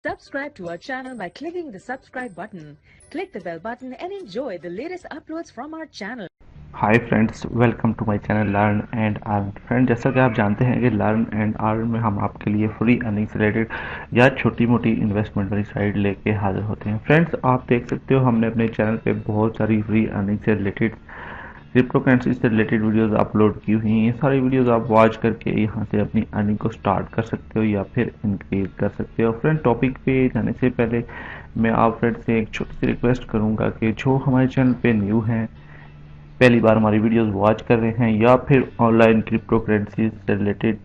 Subscribe to our channel by clicking the subscribe button. Click the bell button and enjoy the latest uploads from our channel. Hi friends, welcome to my channel learn and earn. Friend, जैसा कि आप जानते हैं कि learn and earn में हम आपके लिए फ्री अर्निंग से रिलेटेड या छोटी मोटी इन्वेस्टमेंट वाली साइड लेके हाजिर होते हैं। फ्रेंड्स, आप देख सकते हो हमने अपने चैनल पे बहुत सारी फ्री अर्निंग से रिलेटेड, क्रिप्टो करेंसी से रिलेटेड वीडियोस अपलोड की हुई हैं। ये सारी वीडियोस आप वॉच करके यहाँ से अपनी अर्निंग को स्टार्ट कर सकते हो या फिर इंक्रीज कर सकते हो। फ्रेंड, टॉपिक पे जाने से पहले मैं आप फ्रेंड से एक छोटी सी रिक्वेस्ट करूँगा कि जो हमारे चैनल पे न्यू हैं, पहली बार हमारी वीडियोस वॉच कर रहे हैं या फिर ऑनलाइन क्रिप्टो करेंसी से रिलेटेड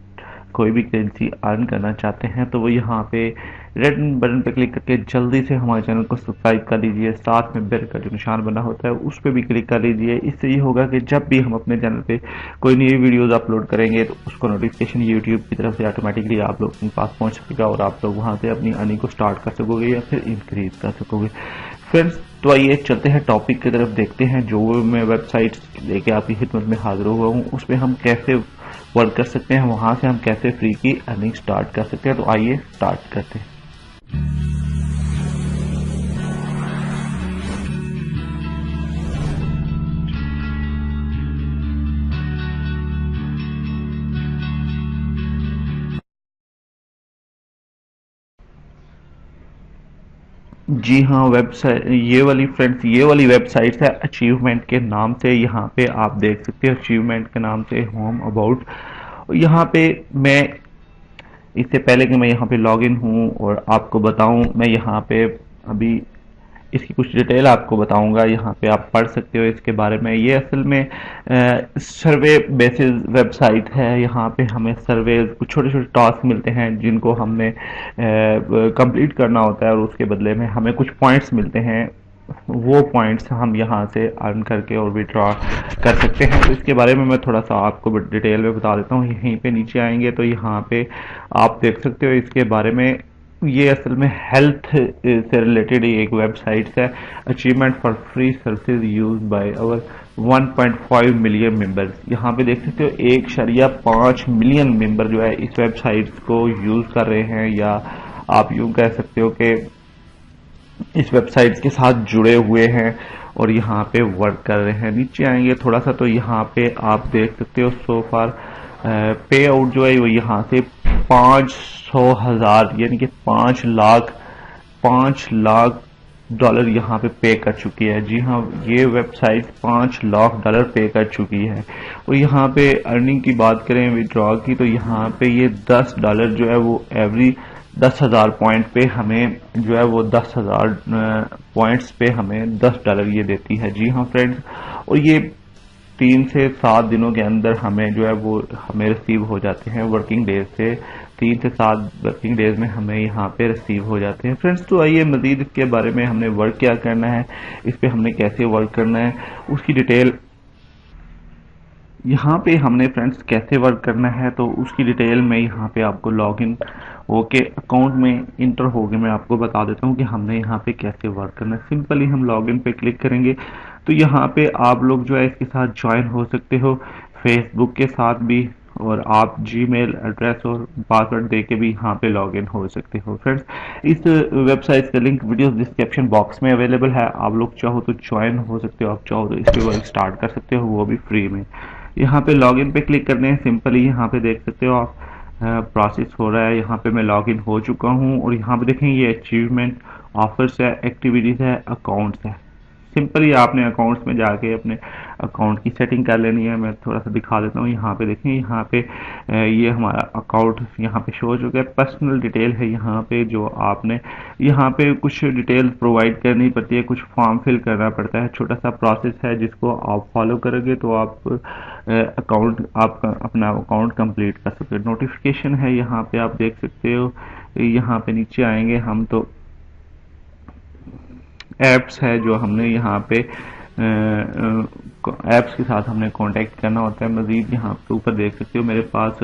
कोई भी करेंसी अर्न करना चाहते हैं, तो वो यहाँ पे रेड बटन पे क्लिक करके जल्दी से हमारे चैनल को सब्सक्राइब कर लीजिए। साथ में बेल का जो निशान बना होता है उस पर भी क्लिक कर लीजिए। इससे ये होगा कि जब भी हम अपने चैनल पे कोई नई वीडियोस अपलोड करेंगे तो उसको नोटिफिकेशन यूट्यूब की तरफ से ऑटोमेटिकली आप लोग के पास पहुंच सकेगा और आप लोग वहां से अपनी अर्निंग को स्टार्ट कर सकोगे या फिर इंक्रीज कर सकोगे। फ्रेंड्स, तो आइए चलते हैं टॉपिक की तरफ, देखते हैं जो मैं वेबसाइट लेके आपकी खिदमत में हाजिर हुआ हूँ उसमें हम कैसे वर्क कर सकते हैं, वहां से हम कैसे फ्री की अर्निंग स्टार्ट कर सकते हैं। तो आइए स्टार्ट करते हैं। जी हाँ, वेबसाइट ये वाली फ्रेंड्स, ये वाली वेबसाइट है अचीवमेंट के नाम से। यहाँ पे आप देख सकते हो अचीवमेंट के नाम से होम अबाउट। यहाँ पे मैं, इससे पहले कि मैं यहाँ पे लॉगिन हूँ और आपको बताऊँ, मैं यहाँ पे अभी इसकी कुछ डिटेल आपको बताऊंगा। यहाँ पे आप पढ़ सकते हो इसके बारे में। ये असल में सर्वे बेसिस वेबसाइट है। यहाँ पे हमें सर्वे कुछ छोटे छोटे टास्क मिलते हैं जिनको हमने कंप्लीट करना होता है और उसके बदले में हमें कुछ पॉइंट्स मिलते हैं। वो पॉइंट्स हम यहाँ से अर्न करके और विड्रॉ कर सकते हैं। तो इसके बारे में मैं थोड़ा सा आपको डिटेल में बता देता हूँ। यहीं पे नीचे आएंगे तो यहाँ पे आप देख सकते हो इसके बारे में। ये असल में हेल्थ से रिलेटेड एक वेबसाइट है। Achievement for free services use by our 1.5 million members. यहाँ पे देख सकते हो 1.5 मिलियन मेंबर जो है इस वेबसाइट को यूज कर रहे हैं, या आप यूं कह सकते हो कि इस वेबसाइट के साथ जुड़े हुए हैं और यहाँ पे वर्क कर रहे हैं। नीचे आएंगे थोड़ा सा तो यहाँ पे आप देख सकते हो सो फार पे आउट जो है वो यहाँ से 500,000 यानी कि 5 लाख डॉलर यहाँ पे कर चुकी है। जी हाँ, ये वेबसाइट 5 लाख डॉलर पे कर चुकी है। और यहाँ पे अर्निंग की बात करें विड्रॉ की, तो यहाँ पे ये $10 जो है वो एवरी 10,000 पॉइंट पे हमें जो है वो 10,000 पॉइंट्स पे हमें $10 ये देती है। जी हाँ फ्रेंड्स, और ये 3 से 7 दिनों के अंदर हमें जो है वो हमें रिसीव हो जाते हैं। वर्किंग डेज से 3 से 7 वर्किंग डेज में हमें यहाँ पे रिसीव हो जाते हैं। फ्रेंड्स, तो आइए मजीद इसके बारे में हमने वर्क क्या करना है, इस पे हमने कैसे वर्क करना है, उसकी डिटेल यहाँ पे हमने फ्रेंड्स कैसे वर्क करना है तो उसकी डिटेल में यहाँ पे आपको लॉगिन होके अकाउंट में इंटर होके मैं आपको बता देता हूँ कि हमने यहाँ पे कैसे वर्क करना है। सिंपली हम लॉगिन पे क्लिक करेंगे तो यहाँ पे आप लोग जो है इसके साथ ज्वाइन हो सकते हो, फेसबुक के साथ भी, और आप जीमेल एड्रेस और पासवर्ड दे के भी यहाँ पे लॉगिन हो सकते हो। फ्रेंड्स, इस वेबसाइट का लिंक वीडियो डिस्क्रिप्शन बॉक्स में अवेलेबल है। आप लोग चाहो तो ज्वाइन हो सकते हो, आप चाहो तो इस पे वर्क स्टार्ट कर सकते हो, वो भी फ्री में। यहाँ पे लॉगिन पे क्लिक करने हैं। सिंपली यहाँ पे देख सकते हो आप प्रोसेस हो रहा है। यहाँ पे मैं लॉगिन हो चुका हूँ और यहाँ पे देखें ये अचीवमेंट, ऑफर्स है, एक्टिविटीज है, अकाउंट्स है। सिंपली आपने अकाउंट्स में जाके अपने अकाउंट की सेटिंग कर लेनी है। मैं थोड़ा सा दिखा देता हूँ। यहाँ पे देखें, यहाँ पे ये हमारा अकाउंट यहाँ पे शो हो चुका है। पर्सनल डिटेल है यहाँ पे, जो आपने यहाँ पे कुछ डिटेल प्रोवाइड करनी पड़ती है, कुछ फॉर्म फिल करना पड़ता है। छोटा सा प्रोसेस है जिसको आप फॉलो करोगे तो आप अकाउंट, आप अपना अकाउंट कंप्लीट कर सकते हो। नोटिफिकेशन है यहाँ पे आप देख सकते हो। यहाँ पे नीचे आएंगे हम तो एप्स है जो हमने यहाँ पे एप्स के साथ हमने कांटेक्ट करना होता है। मजीद यहाँ पे ऊपर देख सकते हो मेरे पास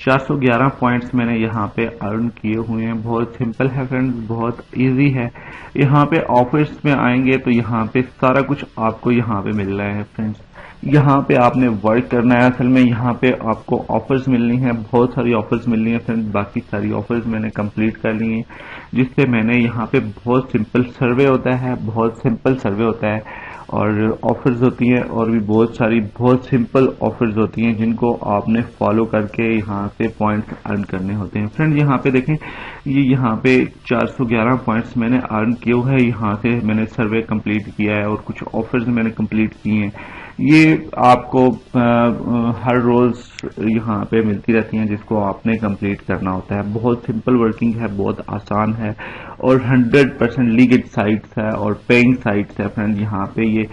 411 पॉइंट्स मैंने यहाँ पे अर्न किए हुए हैं। बहुत सिंपल है फ्रेंड्स, बहुत इजी है। यहाँ पे ऑफर्स में आएंगे तो यहाँ पे सारा कुछ आपको यहाँ पे मिल रहा है फ्रेंड्स। यहाँ पे आपने वर्क करना है। असल में यहाँ पे आपको ऑफर्स मिलनी है, बहुत सारी ऑफर्स मिलनी है फ्रेंड्स। बाकी सारी ऑफर्स मैंने कंप्लीट कर ली हैं, जिससे मैंने यहाँ पे बहुत सिंपल सर्वे होता है, बहुत सिंपल सर्वे होता है और ऑफर्स होती हैं और भी बहुत सारी बहुत सिंपल ऑफर्स होती हैं जिनको आपने फॉलो करके यहाँ से पॉइंट्स अर्न करने होते हैं फ्रेंड। यहाँ पे देखें, ये यहाँ पे 411 पॉइंट्स मैंने अर्न किए हुए हैं। यहाँ से मैंने सर्वे कंप्लीट किया है और कुछ ऑफर्स मैंने कंप्लीट किए हैं। ये आपको हर रोज यहाँ पे मिलती रहती हैं, जिसको आपने कंप्लीट करना होता है। बहुत सिंपल वर्किंग है, बहुत आसान है और 100% लीगल साइट्स है और पेइंग साइट्स है फ्रेंड। यहाँ पे ये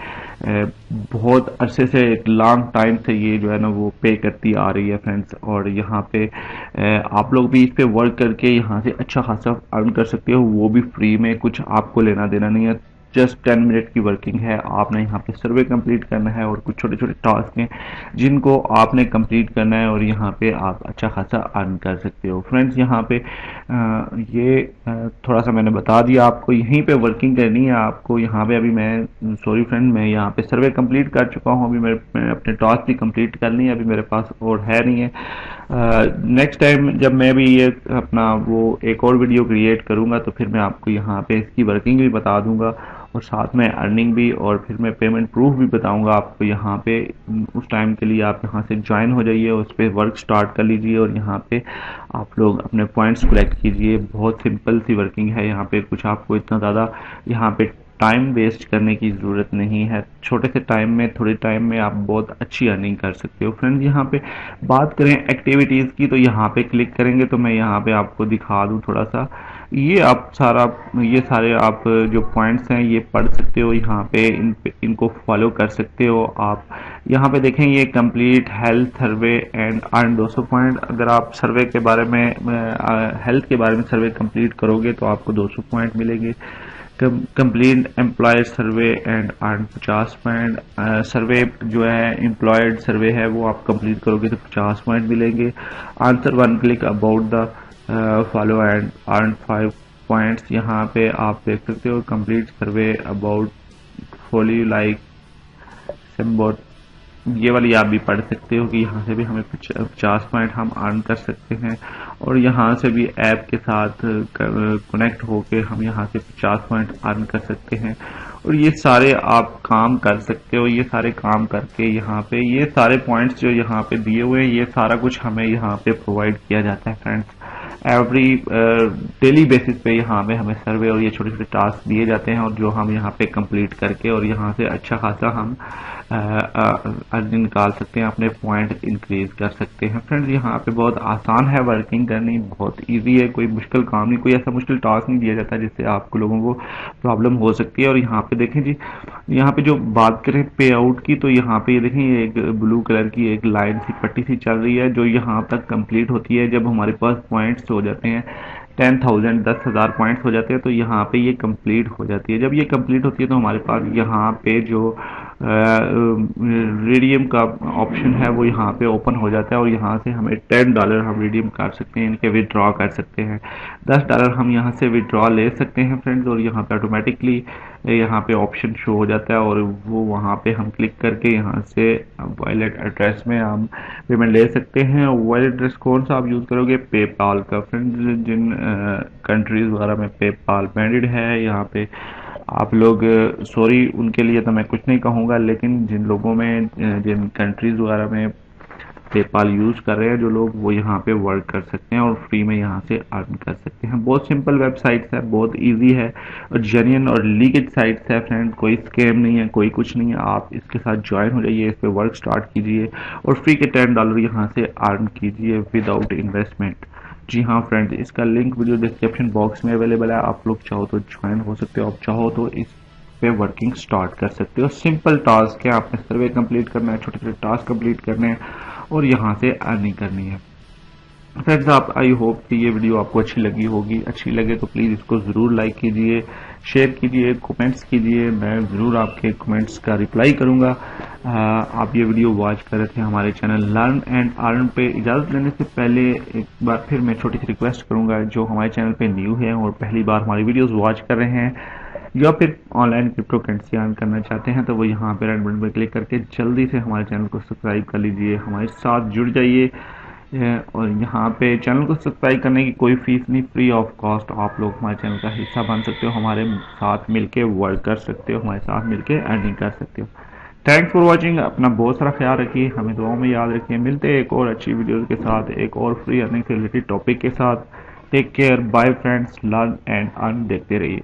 बहुत अरसे से, एक लॉन्ग टाइम से ये जो है ना वो पे करती आ रही है फ्रेंड्स। और यहाँ पे आप लोग भी इस पे वर्क करके यहाँ से अच्छा खासा अर्न कर सकते हो, वो भी फ्री में। कुछ आपको लेना देना नहीं है, जस्ट 10 मिनट की वर्किंग है। आपने यहाँ पे सर्वे कंप्लीट करना है और कुछ छोटे छोटे टास्क हैं जिनको आपने कंप्लीट करना है और यहाँ पे आप अच्छा खासा अर्न कर सकते हो फ्रेंड्स। यहाँ पे थोड़ा सा मैंने बता दिया आपको, यहीं पे वर्किंग करनी है आपको। यहाँ पे अभी मैं सॉरी फ्रेंड, मैं यहाँ पे सर्वे कंप्लीट कर चुका हूँ। अभी मैं अपने टास्क भी कंप्लीट करनी है, अभी मेरे पास और है नहीं है। नेक्स्ट टाइम जब मैं भी ये अपना वो एक और वीडियो क्रिएट करूँगा तो फिर मैं आपको यहाँ पे इसकी वर्किंग भी बता दूंगा और साथ में अर्निंग भी, और फिर मैं पेमेंट प्रूफ भी बताऊंगा आपको यहाँ पे। उस टाइम के लिए आप यहाँ से ज्वाइन हो जाइए, उस पर वर्क स्टार्ट कर लीजिए और यहाँ पे आप लोग अपने पॉइंट्स कलेक्ट कीजिए। बहुत सिंपल सी वर्किंग है। यहाँ पे कुछ आपको इतना ज़्यादा यहाँ पे टाइम वेस्ट करने की ज़रूरत नहीं है। छोटे से टाइम में, थोड़े टाइम में आप बहुत अच्छी अर्निंग कर सकते हो फ्रेंड्स। यहाँ पे बात करें एक्टिविटीज़ की तो यहाँ पे क्लिक करेंगे तो मैं यहाँ पे आपको दिखा दूँ थोड़ा सा। ये सारे आप जो पॉइंट्स हैं ये पढ़ सकते हो, यहाँ पे इनको फॉलो कर सकते हो आप। यहाँ पे देखें, ये complete health survey and earn 200 point. अगर आप सर्वे के बारे में हेल्थ के बारे में सर्वे कंप्लीट करोगे तो आपको 200 पॉइंट मिलेंगे। Complete employ survey and earn 50 point. Survey जो है एम्प्लॉयड सर्वे है वो आप कंप्लीट करोगे तो 50 पॉइंट मिलेंगे। Answer 1 click about the follow and earn 5 points. यहाँ पे आप देख सकते हो complete survey about follow like सिम्बोट, ये वाली आप भी पढ़ सकते हो कि यहाँ से भी हमें 50 पॉइंट हम अर्न कर सकते हैं। और यहाँ से भी ऐप के साथ कनेक्ट होके हम यहाँ से 50 पॉइंट अर्न कर सकते हैं। और ये सारे आप काम कर सकते हो। ये सारे काम करके यहाँ पे ये सारे पॉइंट्स जो यहाँ पे दिए हुए हैं, ये सारा कुछ हमें यहाँ पे प्रोवाइड किया जाता है फ्रेंड्स। एवरी डेली बेसिस पे यहाँ पे हमें सर्वे और ये छोटे छोटे टास्क दिए जाते हैं और जो हम यहाँ पे कंप्लीट करके और यहाँ से अच्छा खासा हम अर्निंग निकाल सकते हैं, अपने पॉइंट इंक्रीज कर सकते हैं फ्रेंड्स। यहाँ पे बहुत आसान है वर्किंग करनी, बहुत इजी है, कोई मुश्किल काम नहीं, कोई ऐसा मुश्किल टास्क नहीं दिया जाता जिससे आपको लोगों को प्रॉब्लम हो सकती है। और यहाँ पे देखें जी, यहाँ पे जो बात करें पे आउट की तो यहाँ पे ये देखें, ये एक ब्लू कलर की एक लाइन सी पट्टी सी चल रही है जो यहाँ तक कंप्लीट होती है जब हमारे पास पॉइंट्स हो जाते हैं 10,000 10,000 पॉइंट्स हो जाते हैं तो यहाँ पे ये कंप्लीट हो जाती है। जब ये कंप्लीट होती है तो हमारे पास यहाँ पे जो रिडीम का ऑप्शन है वो यहाँ पे ओपन हो जाता है और यहाँ से हमें $10 हम रिडीम कर सकते हैं, इनके विड्रॉ कर सकते हैं। $10 हम यहाँ से विड्रॉ ले सकते हैं फ्रेंड्स। और यहाँ पे ऑटोमेटिकली यहाँ पे ऑप्शन शो हो जाता है और वो वहाँ पे हम क्लिक करके यहाँ से वॉलेट एड्रेस में हम पेमेंट ले सकते हैं। वॉलेट एड्रेस कौन सा आप यूज़ करोगे? पेपाल का फ्रेंड्स। जिन कंट्रीज वगैरह में पेपाल बैंडेड है, यहाँ पे आप लोग सॉरी उनके लिए तो मैं कुछ नहीं कहूँगा, लेकिन जिन लोगों में जिन कंट्रीज वगैरह में पेपाल यूज़ कर रहे हैं जो लोग, वो यहाँ पे वर्क कर सकते हैं और फ्री में यहाँ से अर्न कर सकते हैं। बहुत सिंपल वेबसाइट्स है, बहुत इजी है और जेन्युइन और लीगल साइट्स है फ्रेंड। कोई स्कैम नहीं है, कोई कुछ नहीं है। आप इसके साथ ज्वाइन हो जाइए, इस पर वर्क स्टार्ट कीजिए और फ्री के $10 यहाँ से अर्न कीजिए विदाउट इन्वेस्टमेंट। जी हाँ फ्रेंड्स, इसका लिंक वीडियो डिस्क्रिप्शन बॉक्स में अवेलेबल है। आप लोग चाहो तो ज्वाइन हो सकते हो, आप चाहो तो इस पे वर्किंग स्टार्ट कर सकते हो। सिंपल टास्क है, आपने सर्वे कंप्लीट करना है, छोटे छोटे टास्क कंप्लीट करने हैं और यहाँ से अर्निंग करनी है। फ्रेंड्स आप आई होप कि ये वीडियो आपको अच्छी लगी होगी। अच्छी लगे तो प्लीज़ इसको ज़रूर लाइक कीजिए, शेयर कीजिए, कमेंट्स कीजिए। मैं ज़रूर आपके कमेंट्स का रिप्लाई करूँगा। आप ये वीडियो वॉच कर रहे थे हमारे चैनल लर्न एंड अर्न पे। इजाज़त लेने से पहले एक बार फिर मैं छोटी सी रिक्वेस्ट करूँगा, जो हमारे चैनल पे न्यू है और पहली बार हमारी वीडियोज़ वॉच कर रहे हैं या फिर ऑनलाइन क्रिप्टो करेंसी अर्न करना चाहते हैं, तो वो यहाँ पे रेड बटन पर क्लिक करके जल्दी से हमारे चैनल को सब्सक्राइब कर लीजिए, हमारे साथ जुड़ जाइए। और यहाँ पे चैनल को सब्सक्राइब करने की कोई फीस नहीं, फ्री ऑफ कॉस्ट आप लोग हमारे चैनल का हिस्सा बन सकते हो, हमारे साथ मिलके वर्क कर सकते हो, हमारे साथ मिलके अर्निंग कर सकते हो। Thanks for watching. अपना बहुत सारा ख्याल रखिए, हमें दुआओं में याद रखिए। मिलते हैं एक और अच्छी वीडियोज़ के साथ, एक और फ्री अर्निंग से रिलेटेड टॉपिक के साथ। Take care, bye friends, learn and earn देखते रहिए।